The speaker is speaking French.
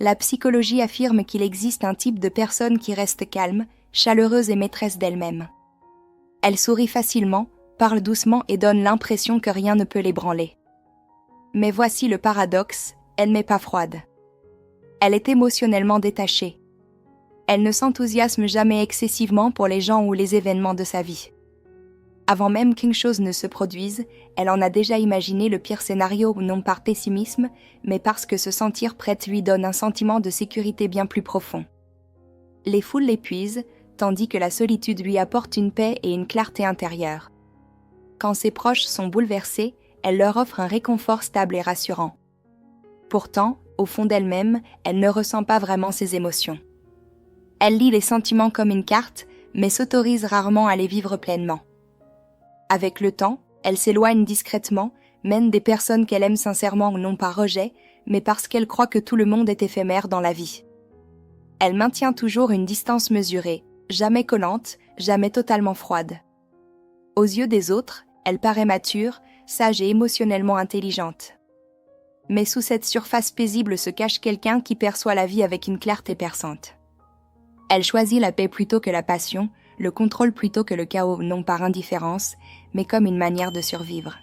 La psychologie affirme qu'il existe un type de personne qui reste calme, chaleureuse et maîtresse d'elle-même. Elle sourit facilement, parle doucement et donne l'impression que rien ne peut l'ébranler. Mais voici le paradoxe, elle n'est pas froide. Elle est émotionnellement détachée. Elle ne s'enthousiasme jamais excessivement pour les gens ou les événements de sa vie. Avant même qu'une chose ne se produise, elle en a déjà imaginé le pire scénario, non par pessimisme, mais parce que se sentir prête lui donne un sentiment de sécurité bien plus profond. Les foules l'épuisent, tandis que la solitude lui apporte une paix et une clarté intérieure. Quand ses proches sont bouleversés, elle leur offre un réconfort stable et rassurant. Pourtant, au fond d'elle-même, elle ne ressent pas vraiment ses émotions. Elle lit les sentiments comme une carte, mais s'autorise rarement à les vivre pleinement. Avec le temps, elle s'éloigne discrètement, mène des personnes qu'elle aime sincèrement non par rejet, mais parce qu'elle croit que tout le monde est éphémère dans la vie. Elle maintient toujours une distance mesurée, jamais collante, jamais totalement froide. Aux yeux des autres, elle paraît mature, sage et émotionnellement intelligente. Mais sous cette surface paisible se cache quelqu'un qui perçoit la vie avec une clarté perçante. Elle choisit la paix plutôt que la passion, le contrôle plutôt que le chaos, non par indifférence, mais comme une manière de survivre.